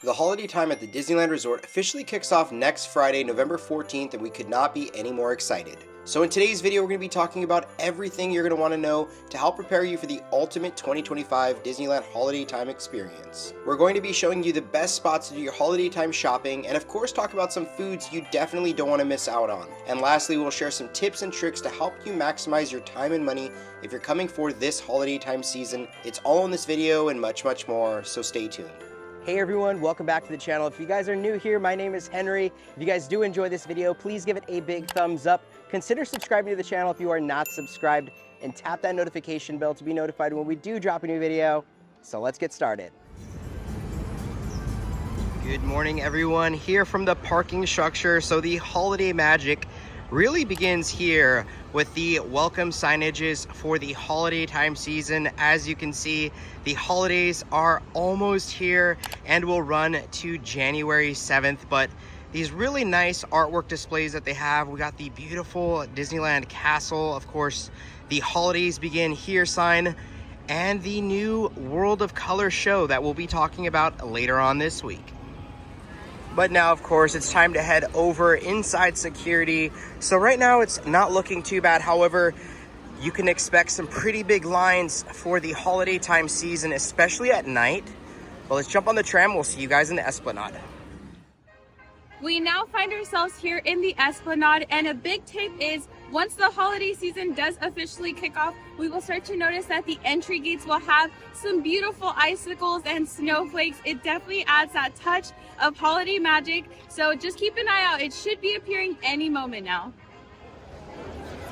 The holiday time at the Disneyland Resort officially kicks off next Friday, November 14th, and we could not be any more excited. So in today's video, we're going to be talking about everything you're going to want to know to help prepare you for the ultimate 2025 Disneyland holiday time experience. We're going to be showing you the best spots to do your holiday time shopping, and of course talk about some foods you definitely don't want to miss out on. And lastly, we'll share some tips and tricks to help you maximize your time and money if you're coming for this holiday time season. It's all in this video and much more, so stay tuned. Hey everyone, welcome back to the channel. If you guys are new here, my name is Henry. If you guys do enjoy this video, please give it a big thumbs up. Consider subscribing to the channel if you are not subscribed, and tap that notification bell to be notified when we do drop a new video. So let's get started. Good morning everyone, here from the parking structure. So the holiday magic really begins here with the welcome signages for the holiday time season. As you can see, the holidays are almost here and will run to January 7th, but these really nice artwork displays that they have. We got the beautiful Disneyland Castle, of course, the holidays begin here sign, and the new World of Color show that we'll be talking about later on this week. But now, of course, it's time to head over inside security. So right now it's not looking too bad. However, you can expect some pretty big lines for the holiday time season, especially at night. But let's jump on the tram. We'll see you guys in the Esplanade. We now find ourselves here in the Esplanade, and a big tip is once the holiday season does officially kick off, we will start to notice that the entry gates will have some beautiful icicles and snowflakes. It definitely adds that touch of holiday magic, so just keep an eye out. It should be appearing any moment now.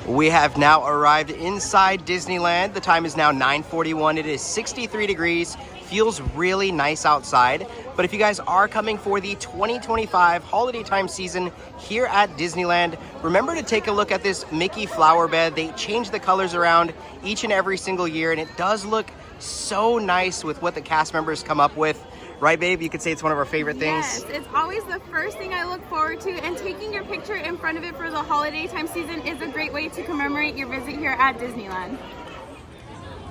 We have now arrived inside Disneyland. The time is now 9:41. It is 63 degrees. Feels really nice outside. But if you guys are coming for the 2025 holiday time season here at Disneyland, remember to take a look at this Mickey flower bed. They change the colors around each and every single year, and it does look so nice with what the cast members come up with. Right, babe? You could say it's one of our favorite things. Yes, it's always the first thing I look forward to, and taking your picture in front of it for the holiday time season is a great way to commemorate your visit here at Disneyland.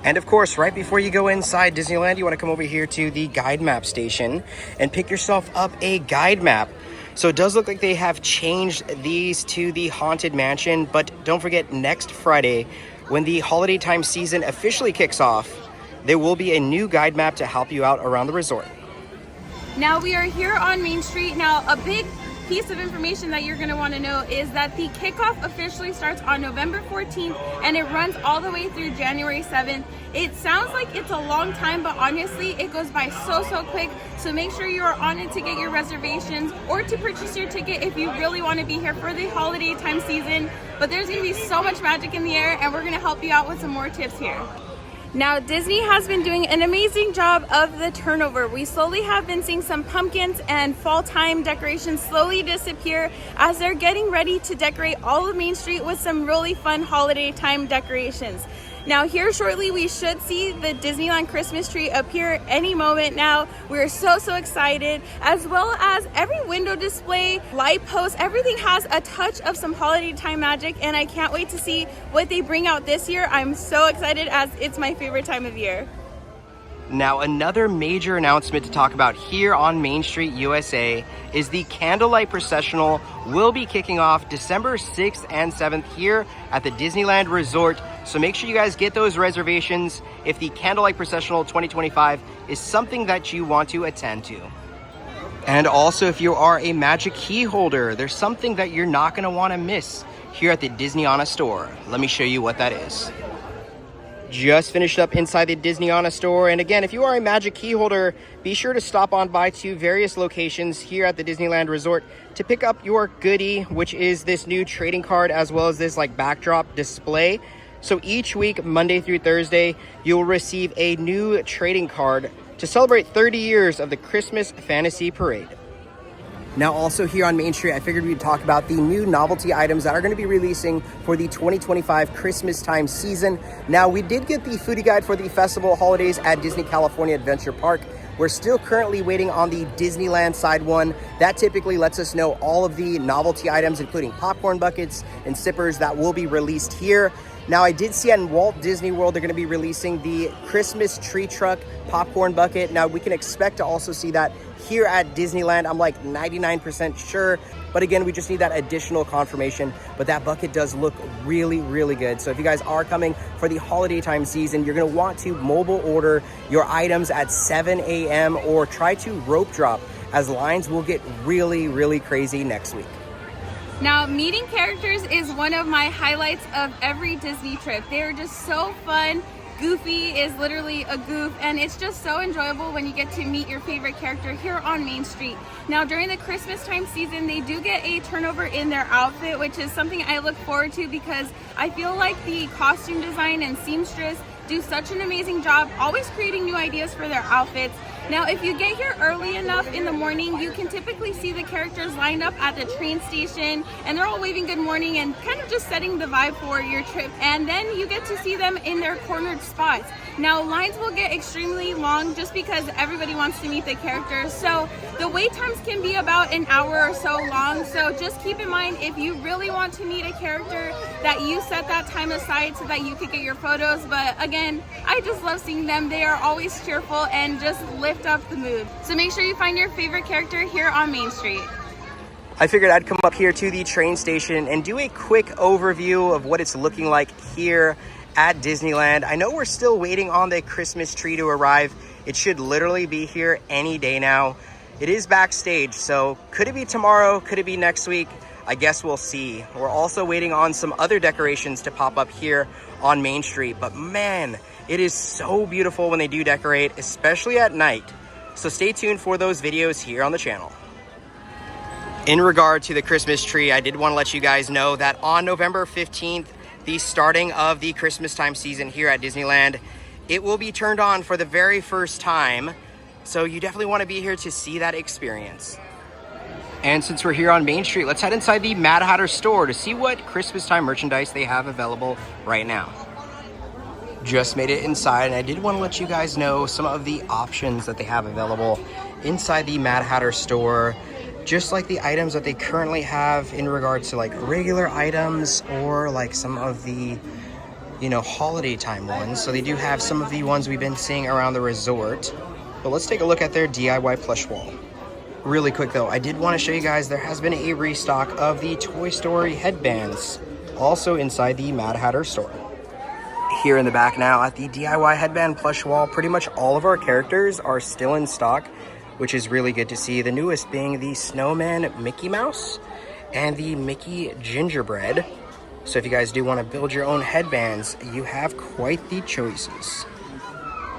And of course, right before you go inside Disneyland, you want to come over here to the guide map station and pick yourself up a guide map. So it does look like they have changed these to the Haunted Mansion, but don't forget, next Friday, when the holiday time season officially kicks off, there will be a new guide map to help you out around the resort. Now we are here on Main Street. Now a big piece of information that you're going to want to know is that the kickoff officially starts on November 14th and it runs all the way through January 7th. It sounds like it's a long time, but honestly it goes by so quick, so make sure you are on it to get your reservations or to purchase your ticket if you really want to be here for the holiday time season. But there's going to be so much magic in the air, and we're going to help you out with some more tips here. Now, Disney has been doing an amazing job of the turnover. We slowly have been seeing some pumpkins and fall time decorations slowly disappear as they're getting ready to decorate all of Main Street with some really fun holiday time decorations. Now here shortly we should see the Disneyland Christmas tree appear any moment now. We're so excited, as well as every window display, light post, everything has a touch of some holiday time magic, and I can't wait to see what they bring out this year. I'm so excited as it's my favorite time of year. Now, another major announcement to talk about here on Main Street, USA is the Candlelight Processional will be kicking off December 6th and 7th here at the Disneyland Resort. So make sure you guys get those reservations if the Candlelight Processional 2025 is something that you want to attend to. And also, if you are a Magic Key holder, there's something that you're not going to want to miss here at the Disneyana store. Let me show you what that is. Just finished up inside the Disneyana store, and again, if you are a Magic Key holder, be sure to stop on by to various locations here at the Disneyland Resort to pick up your goodie, which is this new trading card as well as this like backdrop display. So each week, Monday through Thursday, you'll receive a new trading card to celebrate 30 years of the Christmas Fantasy Parade. Now also here on Main Street, I figured we'd talk about the new novelty items that are going to be releasing for the 2025 Christmas time season. Now, we did get the foodie guide for the festival holidays at Disney California Adventure Park. We're still currently waiting on the Disneyland side one. That typically lets us know all of the novelty items, including popcorn buckets and sippers, that will be released here. Now, I did see in Walt Disney World, they're going to be releasing the Christmas tree truck popcorn bucket. Now, we can expect to also see that here at Disneyland. I'm like 99% sure. But again, we just need that additional confirmation. But that bucket does look really, really good. So if you guys are coming for the holiday time season, you're going to want to mobile order your items at 7 a.m. or try to rope drop, as lines will get really, really crazy next week. Now, meeting characters is one of my highlights of every Disney trip. They're just so fun. Goofy is literally a goof, and it's just so enjoyable when you get to meet your favorite character here on Main Street. Now, during the Christmas time season, they do get a turnover in their outfit, which is something I look forward to because I feel like the costume design and seamstress do such an amazing job always creating new ideas for their outfits. Now, if you get here early enough in the morning, you can typically see the characters lined up at the train station, and they're all waving good morning and kind of just setting the vibe for your trip. And then you get to see them in their cornered spots. Now, lines will get extremely long just because everybody wants to meet the characters. So the wait times can be about an hour or so long. So just keep in mind, if you really want to meet a character, that you set that time aside so that you could get your photos. But again, I just love seeing them. They are always cheerful and just lift up the mood. So make sure you find your favorite character here on Main Street. I figured I'd come up here to the train station and do a quick overview of what it's looking like here at Disneyland. I know we're still waiting on the Christmas tree to arrive. It should literally be here any day now. It is backstage, so could it be tomorrow? Could it be next week? I guess we'll see. We're also waiting on some other decorations to pop up here on Main Street, but man, it is so beautiful when they do decorate, especially at night. So stay tuned for those videos here on the channel. In regard to the Christmas tree, I did want to let you guys know that on November 15th, the starting of the Christmas time season here at Disneyland, it will be turned on for the very first time. So you definitely want to be here to see that experience. And since we're here on Main Street, let's head inside the Mad Hatter store to see what Christmas time merchandise they have available right now. Just made it inside, and I did want to let you guys know some of the options that they have available inside the Mad Hatter store, just like the items that they currently have in regards to like regular items or like some of the, you know, holiday time ones. So they do have some of the ones we've been seeing around the resort, but let's take a look at their DIY plush wall. Really quick though, I did want to show you guys there has been a restock of the Toy Story headbands also inside the Mad Hatter store. Here in the back now at the DIY headband plush wall, pretty much all of our characters are still in stock, which is really good to see. The newest being the Snowman Mickey Mouse and the Mickey Gingerbread. So if you guys do want to build your own headbands, you have quite the choices.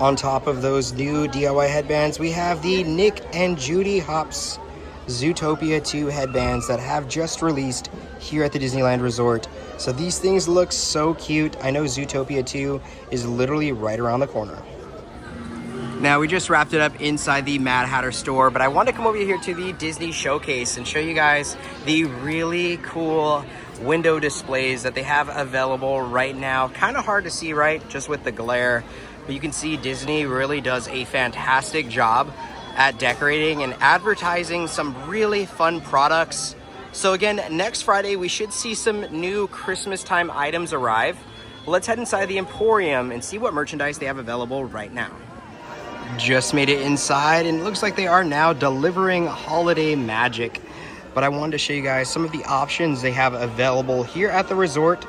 On top of those new DIY headbands, we have the Nick and Judy Hopps Zootopia 2 headbands that have just released here at the Disneyland Resort. So these things look so cute. I know Zootopia 2 is literally right around the corner. Now, we just wrapped it up inside the Mad Hatter store, but I wanted to come over here to the Disney Showcase and show you guys the really cool window displays that they have available right now. Kind of hard to see, right? Just with the glare. But you can see Disney really does a fantastic job at decorating and advertising some really fun products. So again, next Friday, we should see some new Christmas time items arrive. Let's head inside the Emporium and see what merchandise they have available right now. Just made it inside, and it looks like they are now delivering holiday magic. But I wanted to show you guys some of the options they have available here at the resort,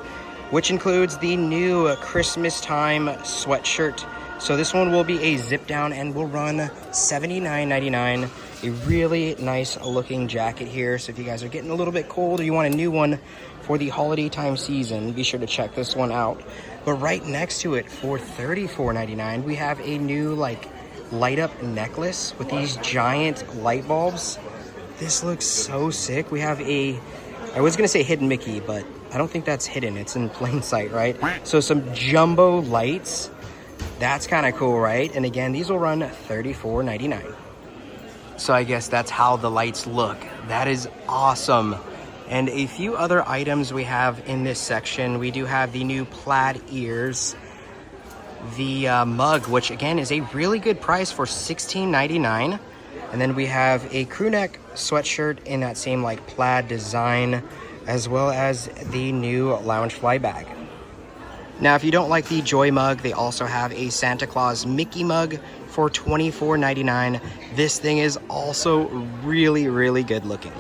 which includes the new Christmas time sweatshirt. So this one will be a zip down and will run $79.99. A really nice looking jacket here. So if you guys are getting a little bit cold or you want a new one for the holiday time season, be sure to check this one out. But right next to it for $34.99, we have a new like light up necklace with these giant light bulbs. This looks so sick. We have I was gonna say hidden Mickey, but I don't think that's hidden. It's in plain sight, right? So some jumbo lights. That's kind of cool, right? And again, these will run $34.99. So I guess that's how the lights look. That is awesome. And a few other items we have in this section. We do have the new plaid ears, the mug, which again is a really good price for $16.99. And then we have a crew neck sweatshirt in that same like plaid design, as well as the new lounge fly bag. Now, if you don't like the Joy mug, they also have a Santa Claus Mickey mug for $24.99. This thing is also really, really good looking.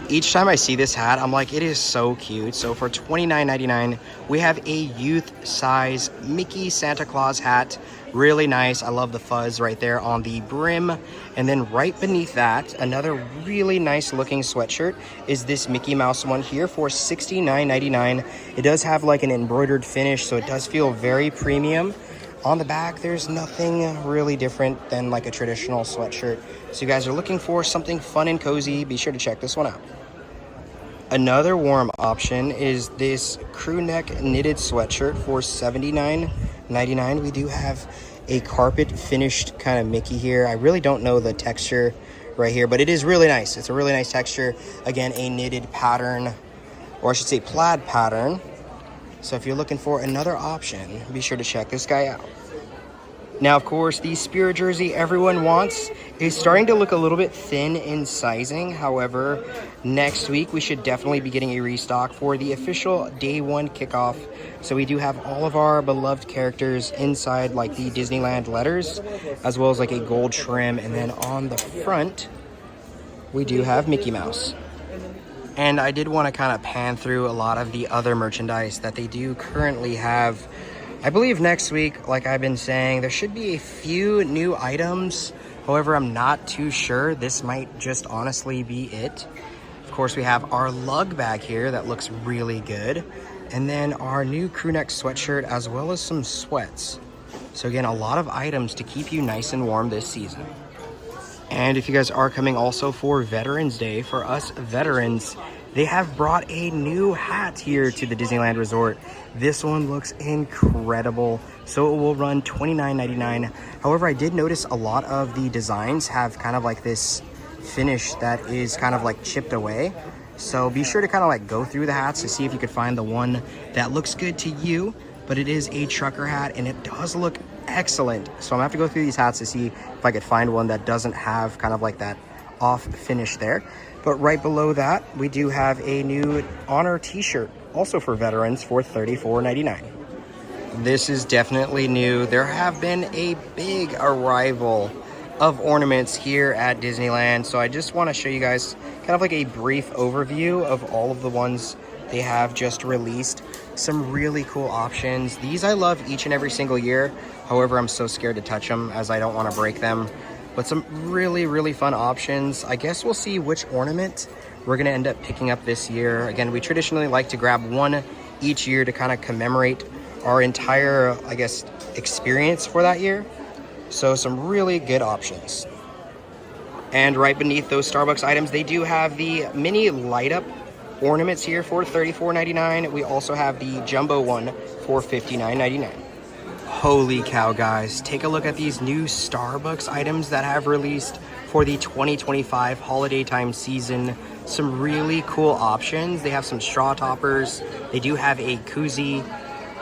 Each time I see this hat, I'm like, it is so cute. So for $29.99, we have a youth size Mickey Santa Claus hat. Really nice. I love the fuzz right there on the brim. And then right beneath that, another really nice looking sweatshirt is this Mickey Mouse one here for $69.99. It does have like an embroidered finish, so it does feel very premium. On the back, there's nothing really different than like a traditional sweatshirt. So you guys are looking for something fun and cozy, be sure to check this one out. Another warm option is this crew neck knitted sweatshirt for $79.99. We do have a carpet finished kind of Mickey here. I really don't know the texture right here, but it is really nice. It's a really nice texture. Again, a knitted pattern, or I should say plaid pattern. So if you're looking for another option, be sure to check this guy out. Now, of course, the Spirit jersey everyone wants is starting to look a little bit thin in sizing. However, next week we should definitely be getting a restock for the official day one kickoff. So we do have all of our beloved characters inside like the Disneyland letters, as well as like a gold trim. And then on the front, we do have Mickey Mouse. And I did want to kind of pan through a lot of the other merchandise that they do currently have. I believe next week, like I've been saying, there should be a few new items. However, I'm not too sure. This might just honestly be it. Of course, we have our lug bag here that looks really good. And then our new crew neck sweatshirt, as well as some sweats. So again, a lot of items to keep you nice and warm this season. And if you guys are coming also for Veterans Day, for us veterans, they have brought a new hat here to the Disneyland Resort. This one looks incredible. So it will run $29.99. However, I did notice a lot of the designs have kind of like this finish that is kind of like chipped away. So be sure to kind of like go through the hats to see if you could find the one that looks good to you. But it is a trucker hat and it does look excellent. So I'm gonna have to go through these hats to see if I could find one that doesn't have kind of like that off finish there. But right below that, we do have a new honor t-shirt, also for veterans, for $34.99. This is definitely new. There have been a big arrival of ornaments here at Disneyland. So I just want to show you guys kind of like a brief overview of all of the ones they have just released. Some really cool options. These I love each and every single year. However, I'm so scared to touch them as I don't want to break them. But some really, really fun options. I guess we'll see which ornament we're gonna end up picking up this year. Again, we traditionally like to grab one each year to kind of commemorate our entire, I guess, experience for that year. So some really good options. And right beneath those Starbucks items, they do have the mini light up ornaments here for $34.99. We also have the jumbo one for $59.99. Holy cow, guys. Take a look at these new Starbucks items that have released for the 2025 holiday time season. Some really cool options. They have some straw toppers. They do have a koozie.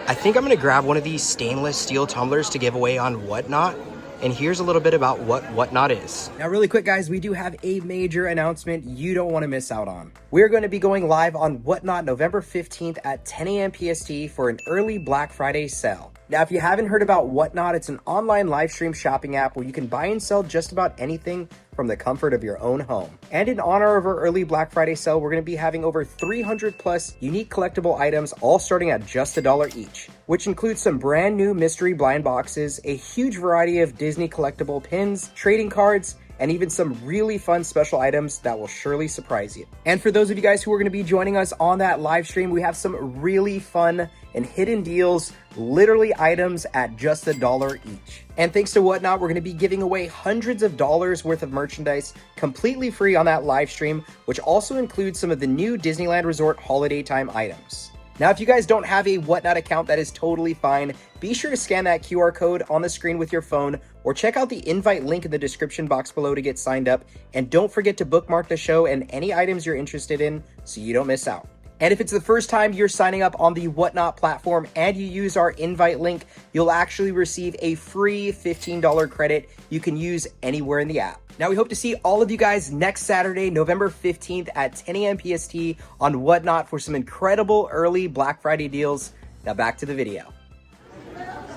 I think I'm going to grab one of these stainless steel tumblers to give away on Whatnot. And here's a little bit about what Whatnot is. Now, really quick, guys, we do have a major announcement you don't want to miss out on. We're going to be going live on Whatnot November 15th at 10 a.m. PST for an early Black Friday sale. Now, if you haven't heard about Whatnot, it's an online live stream shopping app where you can buy and sell just about anything from the comfort of your own home. And in honor of our early Black Friday sale, we're going to be having over 300 plus unique collectible items, all starting at just $1 each, which includes some brand new mystery blind boxes, a huge variety of Disney collectible pins, trading cards, and even some really fun special items that will surely surprise you. And for those of you guys who are going to be joining us on that live stream, we have some really fun and hidden deals, literally items at just $1 each. And thanks to Whatnot, we're going to be giving away hundreds of dollars worth of merchandise completely free on that live stream, which also includes some of the new Disneyland Resort holiday time items. Now, if you guys don't have a Whatnot account, that is totally fine. Be sure to scan that QR code on the screen with your phone or check out the invite link in the description box below to get signed up. And don't forget to bookmark the show and any items you're interested in so you don't miss out. And if it's the first time you're signing up on the Whatnot platform and you use our invite link, you'll actually receive a free $15 credit you can use anywhere in the app. Now, we hope to see all of you guys next Saturday, November 15th at 10 a.m. PST on Whatnot for some incredible early Black Friday deals. Now back to the video.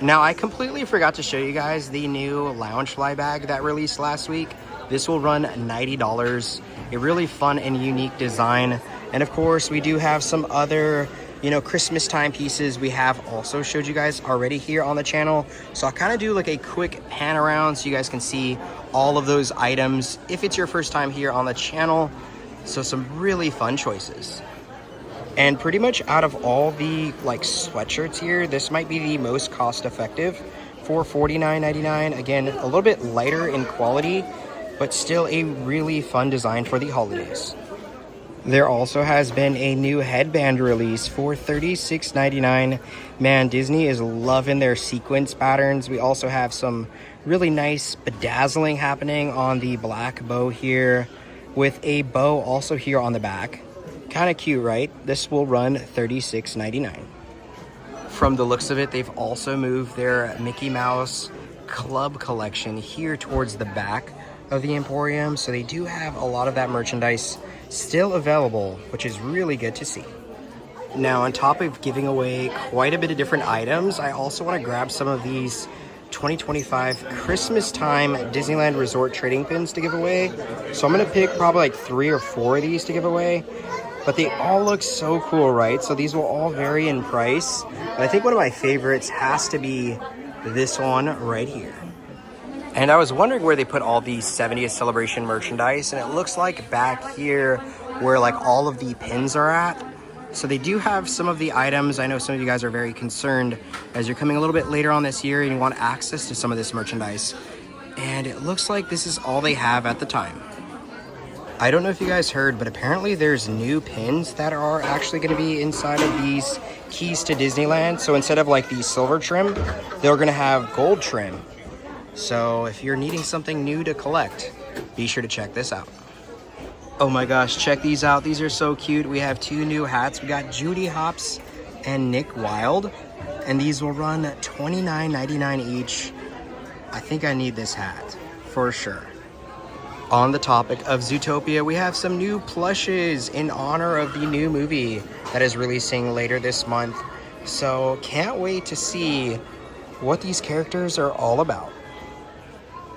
Now I completely forgot to show you guys the new lounge fly bag that released last week. This will run $90. A really fun and unique design. And of course, we do have some other, Christmas time pieces we have also showed you guys already here on the channel. So I'll kind of do like a quick pan around so you guys can see all of those items if it's your first time here on the channel. So some really fun choices. And pretty much out of all the sweatshirts here, this might be the most cost effective for $49.99. Again, a little bit lighter in quality, but still a really fun design for the holidays. There also has been a new headband release for $36.99. Man, Disney is loving their sequence patterns. We also have some really nice bedazzling happening on the black bow here, with a bow also here on the back. Kind of cute, right? This will run $36.99. From the looks of it, they've also moved their Mickey Mouse Club collection here towards the back of the Emporium. So they do have a lot of that merchandise still available, which is really good to see. Now, on top of giving away quite a bit of different items, I also want to grab some of these 2025 Christmas time Disneyland Resort trading pins to give away. So I'm going to pick probably 3 or 4 of these to give away. But they all look so cool, right? So these will all vary in price. But I think one of my favorites has to be this one right here. And I was wondering where they put all the 70th celebration merchandise, and it looks like back here where all of the pins are at. So they do have some of the items. I know some of you guys are very concerned as you're coming a little bit later on this year and you want access to some of this merchandise. And it looks like this is all they have at the time. I don't know if you guys heard, but apparently there's new pins that are actually going to be inside of these keys to Disneyland. So instead of the silver trim, they're going to have gold trim. So if you're needing something new to collect, be sure to check this out. Oh my gosh, check these out. These are so cute. We have 2 new hats. We got Judy Hopps and Nick Wilde, and these will run $29.99 each. I think I need this hat for sure. On the topic of Zootopia, we have some new plushes in honor of the new movie that is releasing later this month. So can't wait to see what these characters are all about.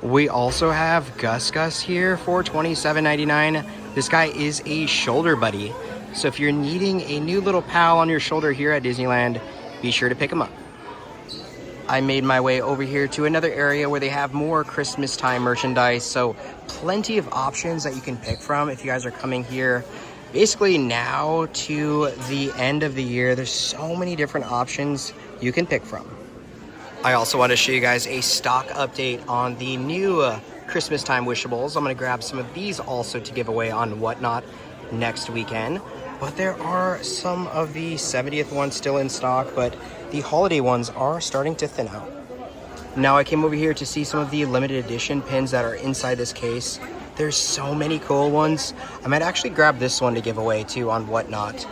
We also have Gus Gus here for $27.99. This guy is a shoulder buddy. So if you're needing a new little pal on your shoulder here at Disneyland, be sure to pick him up. I made my way over here to another area where they have more Christmas time merchandise. So plenty of options that you can pick from if you guys are coming here. Basically now to the end of the year, there's so many different options you can pick from. I also want to show you guys a stock update on the new Christmas time wishables. I'm going to grab some of these also to give away on Whatnot next weekend. But there are some of the 70th ones still in stock, but the holiday ones are starting to thin out. Now I came over here to see some of the limited edition pins that are inside this case. There's so many cool ones. I might actually grab this one to give away too on Whatnot.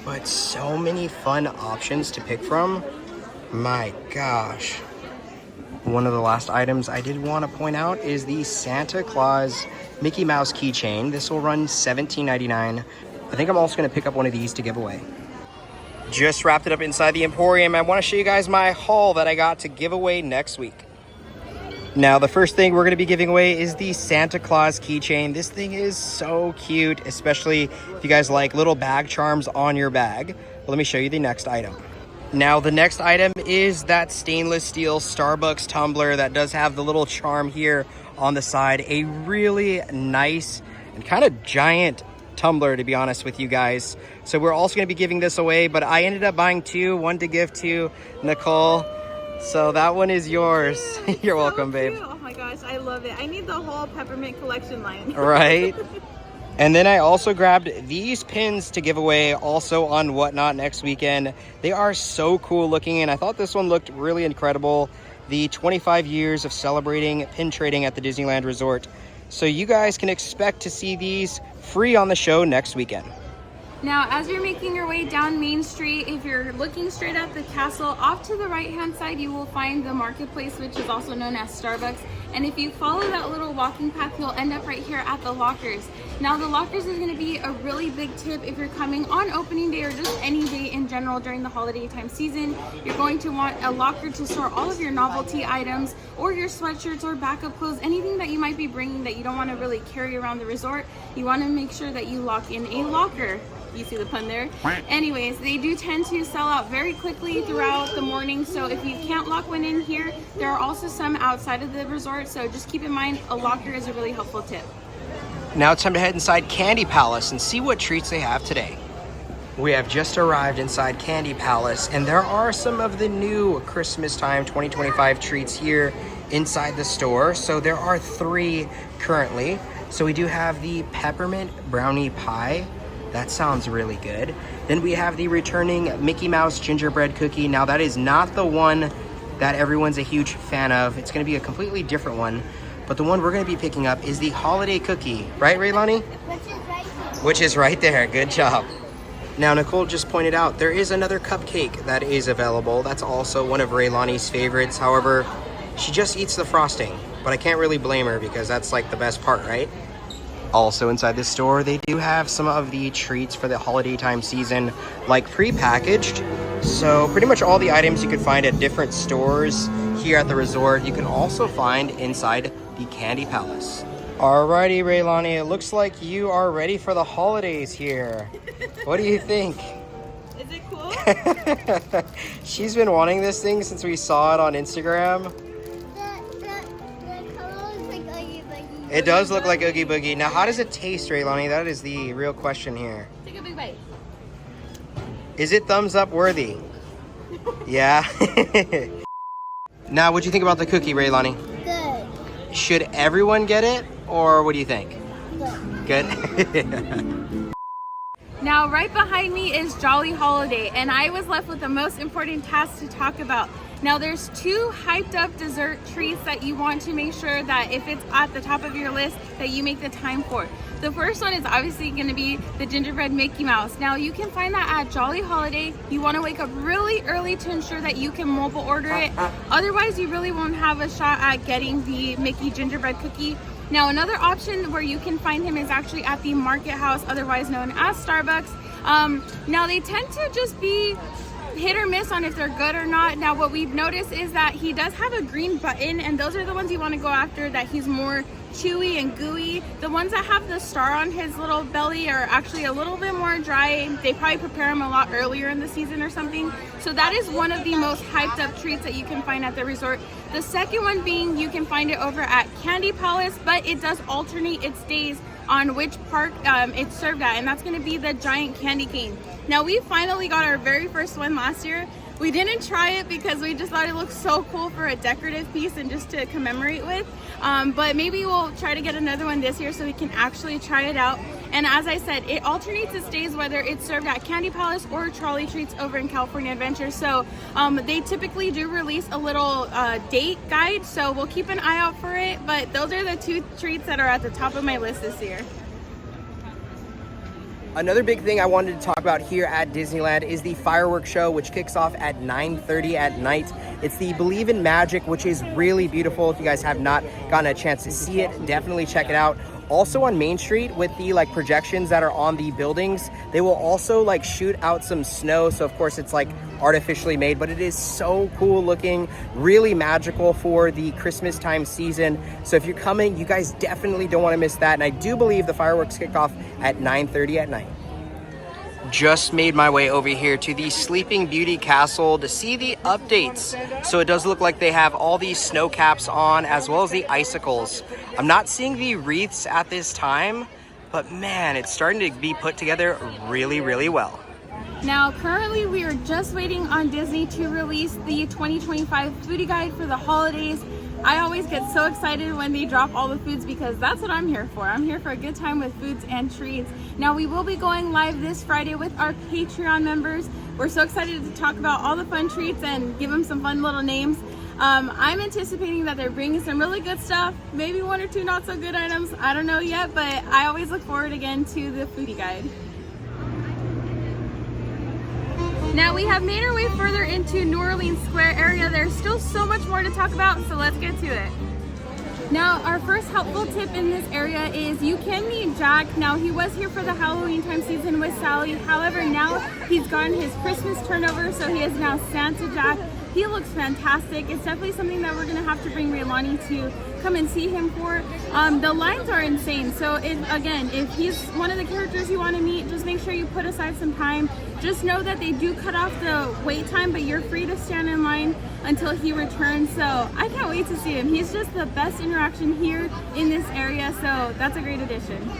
But so many fun options to pick from. My gosh. One of the last items I did want to point out is the Santa Claus Mickey Mouse keychain. This will run $17.99. I think I'm also going to pick up one of these to give away. Just wrapped it up inside the Emporium. I want to show you guys my haul that I got to give away next week. Now, the first thing we're going to be giving away is the Santa Claus keychain. This thing is so cute, especially if you guys like little bag charms on your bag. But let me show you the next item. Now, the next item is that stainless steel Starbucks tumbler that does have the little charm here on the side. A really nice and kind of giant tumbler, to be honest with you guys. So we're also going to be giving this away, but I ended up buying 2, one to give to Nicole. So that one is yours. You're welcome, babe. Oh my gosh, I love it. I need the whole peppermint collection line. Right? And then I also grabbed these pins to give away also on Whatnot next weekend. They are so cool looking, and I thought this one looked really incredible. The 25 years of celebrating pin trading at the Disneyland Resort. So you guys can expect to see these free on the show next weekend. Now, as you're making your way down Main Street, if you're looking straight at the castle, off to the right-hand side, you will find the marketplace, which is also known as Starbucks. And if you follow that little walking path, you'll end up right here at the lockers. Now the lockers is gonna be a really big tip if you're coming on opening day or just any day in general during the holiday time season. You're going to want a locker to store all of your novelty items or your sweatshirts or backup clothes, anything that you might be bringing that you don't wanna really carry around the resort. You wanna make sure that you lock in a locker. You see the pun there? Anyways, they do tend to sell out very quickly throughout the morning, so if you can't lock one in here, there are also some outside of the resort, so just keep in mind a locker is a really helpful tip. Now it's time to head inside Candy Palace and see what treats they have today. We have just arrived inside Candy Palace, and there are some of the new Christmas time 2025 treats here inside the store. So there are 3 currently. So we do have the peppermint brownie pie. That sounds really good. Then we have the returning Mickey Mouse gingerbread cookie. Now that is not the one that everyone's a huge fan of. It's gonna be a completely different one. But the one we're gonna be picking up is the holiday cookie. Right, Raylani? Which is right here. Which is right there, good job. Now Nicole just pointed out there is another cupcake that is available. That's also one of Raylani's favorites. However, she just eats the frosting, but I can't really blame her because that's like the best part, right? Also inside this store, they do have some of the treats for the holiday time season, like pre-packaged. So pretty much all the items you could find at different stores here at the resort, you can also find inside the Candy Palace. Alrighty, Raylani, it looks like you are ready for the holidays here. What do you think? Is it cool? She's been wanting this thing since we saw it on Instagram. It does look like Oogie Boogie. Now, how does it taste, Raylani? That is the real question here. Take a big bite. Is it thumbs up worthy? Yeah. Now, what do you think about the cookie, Raylani? Good. Should everyone get it, or what do you think? Good. Good? Now, right behind me is Jolly Holiday, and I was left with the most important task to talk about. Now, there's 2 hyped up dessert treats that you want to make sure that if it's at the top of your list, that you make the time for. The first one is obviously going to be the gingerbread Mickey Mouse. Now, you can find that at Jolly Holiday. You want to wake up really early to ensure that you can mobile order it. Otherwise, you really won't have a shot at getting the Mickey gingerbread cookie. Now, another option where you can find him is actually at the Market House, otherwise known as Starbucks. Now, they tend to just be hit or miss on if they're good or not. Now, what we've noticed is that he does have a green button, and those are the ones you want to go after, that he's more chewy and gooey. The ones that have the star on his little belly are actually a little bit more dry. They probably prepare them a lot earlier in the season or something. So that is one of the most hyped up treats that you can find at the resort. The second one being, you can find it over at Candy Palace, but it does alternate its days on which park it's served at, and that's going to be the giant candy cane. Now, we finally got our very first one last year. We didn't try it because we just thought it looked so cool for a decorative piece and just to commemorate with. But maybe we'll try to get another one this year so we can actually try it out. And as I said, it alternates its days, whether it's served at Candy Palace or Trolley Treats over in California Adventure. So they typically do release a little date guide, so we'll keep an eye out for it. But those are the 2 treats that are at the top of my list this year. Another big thing I wanted to talk about here at Disneyland is the fireworks show, which kicks off at 9:30 at night. It's the Believe in Magic, which is really beautiful. If you guys have not gotten a chance to see it, definitely check it out. Also on Main Street with the projections that are on the buildings, they will also shoot out some snow. So of course it's artificially made, but it is so cool looking, really magical for the Christmas time season. So if you're coming, you guys definitely don't want to miss that. And I do believe the fireworks kick off at 9:30 at night. Just made my way over here to the Sleeping Beauty Castle to see the updates. So it does look like they have all these snow caps on, as well as the icicles. I'm not seeing the wreaths at this time, but man, it's starting to be put together really, really well. Now, currently we are just waiting on Disney to release the 2025 foodie guide for the holidays. I always get so excited when they drop all the foods because that's what I'm here for. I'm here for a good time with foods and treats. Now, we will be going live this Friday with our Patreon members. We're so excited to talk about all the fun treats and give them some fun little names. I'm anticipating that they're bringing some really good stuff, maybe 1 or 2 not so good items. I don't know yet, but I always look forward again to the foodie guide. Now, we have made our way further into New Orleans Square area. There's still so much more to talk about, so let's get to it. Now, our first helpful tip in this area is you can meet Jack. Now, he was here for the Halloween time season with Sally. However, now he's gotten his Christmas turnover, so he is now Santa Jack. He looks fantastic. It's definitely something that we're gonna have to bring Raylani to come and see him for. The lines are insane. So if he's one of the characters you want to meet, just make sure you put aside some time. Just know that they do cut off the wait time, but you're free to stand in line until he returns. So I can't wait to see him. He's just the best interaction here in this area. So that's a great addition.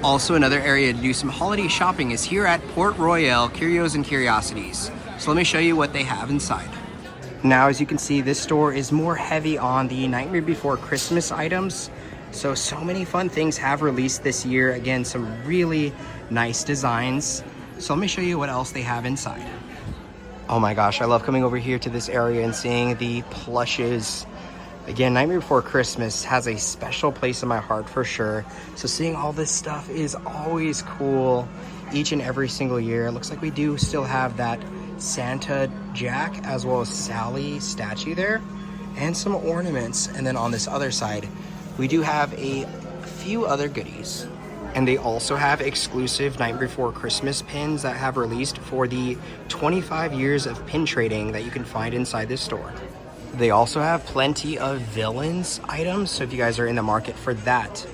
Also, another area to do some holiday shopping is here at Port Royale Curios and Curiosities. So let me show you what they have inside. Now, as you can see, this store is more heavy on the Nightmare Before Christmas items. So many fun things have released this year. Again, some really nice designs. So let me show you what else they have inside. Oh my gosh, I love coming over here to this area and seeing the plushes. Again, Nightmare Before Christmas has a special place in my heart for sure. So seeing all this stuff is always cool each and every single year. It looks like we do still have that Santa Jack as well as Sally statue there and some ornaments. And then on this other side, we do have a few other goodies. And they also have exclusive Night Before Christmas pins that have released for the 25 years of pin trading that you can find inside this store. They also have plenty of villains items, so if you guys are in the market for that,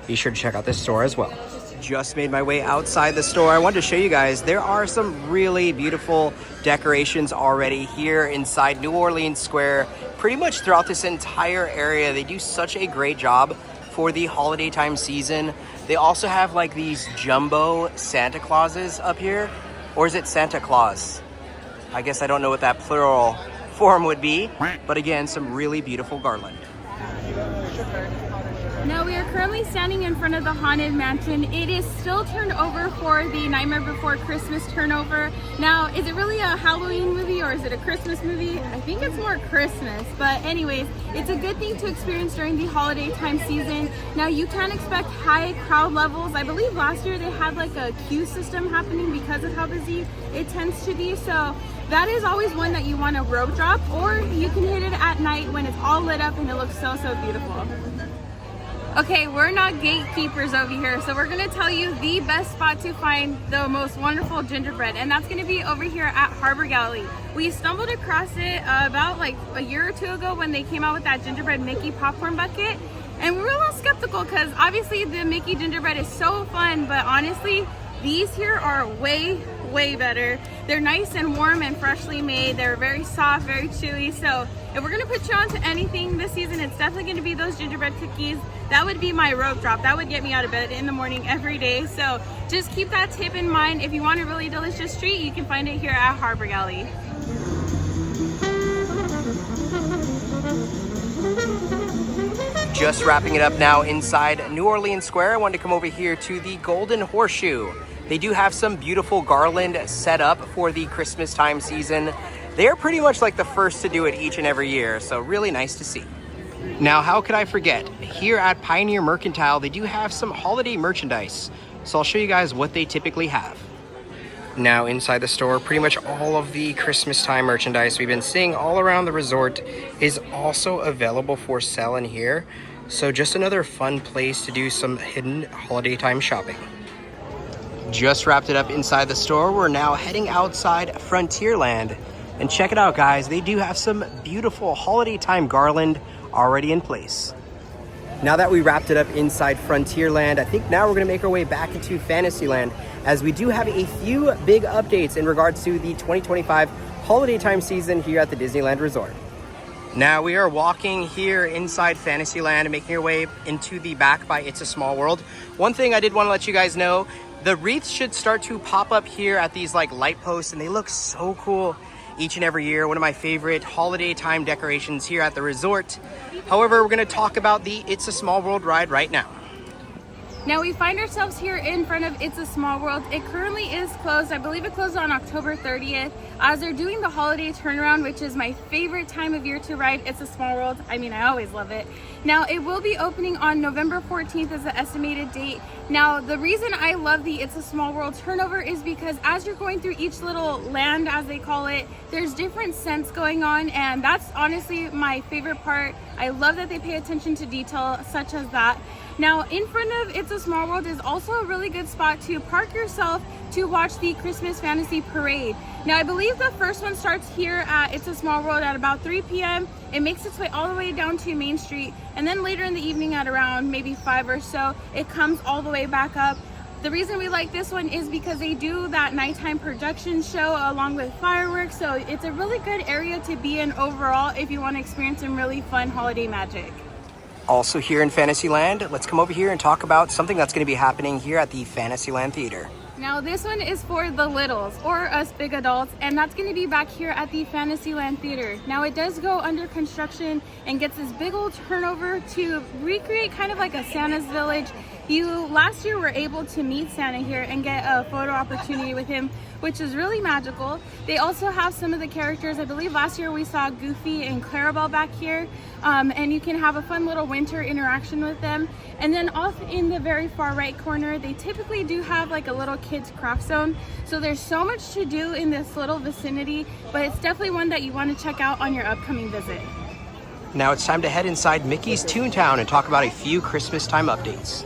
be sure to check out this store as well. Just made my way outside the store. I wanted to show you guys, there are some really beautiful decorations already here inside New Orleans Square. Pretty much throughout this entire area, they do such a great job for the holiday time season. They also have like these jumbo Santa Clauses up here. Or is it Santa Claus? I guess I don't know what that plural form would be. But again, some really beautiful garland. Now we are currently standing in front of the Haunted Mansion. It is still turned over for the Nightmare Before Christmas turnover. Now, is it really a Halloween movie or is it a Christmas movie? I think it's more Christmas, but anyways, it's a good thing to experience during the holiday time season. Now you can expect high crowd levels. I believe last year they had like a queue system happening because of how busy it tends to be. So that is always one that you want to rope drop, or you can hit it at night when it's all lit up and it looks so beautiful. Okay, we're not gatekeepers over here, so we're gonna tell you the best spot to find the most wonderful gingerbread, and that's gonna be over here at Harbor Galley. We stumbled across it about like a year or two ago when they came out with that gingerbread Mickey popcorn bucket, and we were a little skeptical because obviously the Mickey gingerbread is so fun, but honestly, these here are way better. They're nice and warm and freshly made. They're very soft, very chewy. So if we're gonna put you onto anything this season, it's definitely gonna be those gingerbread cookies. That would be my rope drop. That would get me out of bed in the morning every day. So just keep that tip in mind. If you want a really delicious treat, you can find it here at Harbor Galley. Just wrapping it up now inside New Orleans Square. I wanted to come over here to the Golden Horseshoe. They do have some beautiful garland set up for the Christmas time season. They are pretty much like the first to do it each and every year, so really nice to see. Now, how could I forget? Here at Pioneer Mercantile, they do have some holiday merchandise. So I'll show you guys what they typically have. Now inside the store, pretty much all of the Christmas time merchandise we've been seeing all around the resort is also available for sale in here. So just another fun place to do some hidden holiday time shopping. Just wrapped it up inside the store. We're now heading outside Frontierland. And check it out, guys. They do have some beautiful holiday time garland already in place. Now that we wrapped it up inside Frontierland, I think now we're gonna make our way back into Fantasyland, as we do have a few big updates in regards to the 2025 holiday time season here at the Disneyland Resort. Now we are walking here inside Fantasyland and making our way into the back by It's a Small World. One thing I did want to let you guys know, the wreaths should start to pop up here at these like light posts, and they look so cool each and every year. One of my favorite holiday time decorations here at the resort. However, we're going to talk about the It's a Small World ride right now. Now we find ourselves here in front of It's a Small World. It currently is closed. I believe it closed on October 30th as they're doing the holiday turnaround, which is my favorite time of year to ride It's a Small World. I mean, I always love it. Now it will be opening on November 14th as the estimated date. Now the reason I love the It's a Small World turnover is because as you're going through each little land, as they call it, there's different scents going on, and that's honestly my favorite part. I love that they pay attention to detail such as that. Now in front of It's a Small World is also a really good spot to park yourself to watch the Christmas Fantasy Parade. Now I believe the first one starts here at It's a Small World at about 3 p.m. It makes its way all the way down to Main Street, and then later in the evening at around maybe 5 or so, it comes all the way back up. The reason we like this one is because they do that nighttime projection show along with fireworks, so it's a really good area to be in overall if you want to experience some really fun holiday magic. Also here in Fantasyland, let's come over here and talk about something that's going to be happening here at the Fantasyland Theater. Now this one is for the littles or us big adults, and that's going to be back here at the Fantasyland Theater. Now it does go under construction and gets this big old turnover to recreate kind of like a Santa's village. You last year were able to meet Santa here and get a photo opportunity with him, which is really magical. They also have some of the characters. I believe last year we saw Goofy and Clarabelle back here, and you can have a fun little winter interaction with them. And then off in the very far right corner, they typically do have like a little kids craft zone. So there's so much to do in this little vicinity, but it's definitely one that you want to check out on your upcoming visit. Now it's time to head inside Mickey's Toontown and talk about a few Christmas time updates.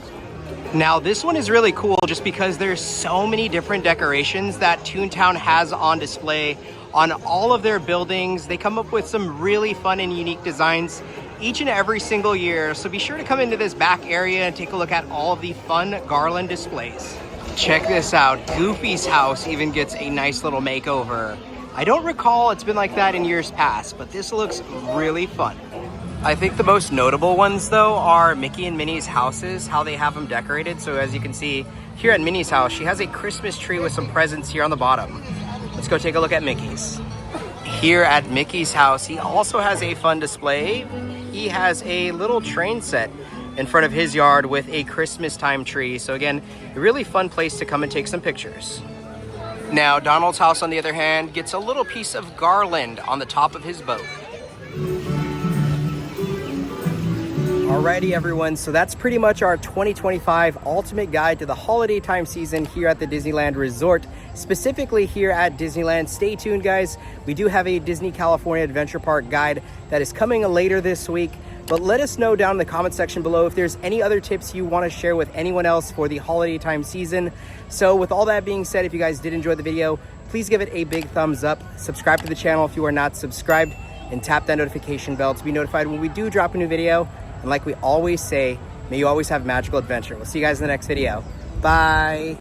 Now this one is really cool just because there's so many different decorations that Toontown has on display on all of their buildings. They come up with some really fun and unique designs each and every single year. So be sure to come into this back area and take a look at all of the fun garland displays. Check this out. Goofy's house even gets a nice little makeover. I don't recall it's been like that in years past, but this looks really fun. I think the most notable ones though are Mickey and Minnie's houses, how they have them decorated. So as you can see here at Minnie's house, she has a Christmas tree with some presents here on the bottom. Let's go take a look at Mickey's. Here at Mickey's house, he also has a fun display. He has a little train set in front of his yard with a Christmas time tree. So again, a really fun place to come and take some pictures. Now Donald's house on the other hand gets a little piece of garland on the top of his boat. Alrighty everyone, so that's pretty much our 2025 ultimate guide to the holiday time season here at the Disneyland Resort, specifically here at Disneyland. Stay tuned guys, we do have a Disney California Adventure Park guide that is coming later this week, but let us know down in the comment section below if there's any other tips you want to share with anyone else for the holiday time season. So with all that being said, if you guys did enjoy the video, please give it a big thumbs up, subscribe to the channel if you are not subscribed, and tap that notification bell to be notified when we do drop a new video. And like we always say, may you always have magical adventure. We'll see you guys in the next video. Bye.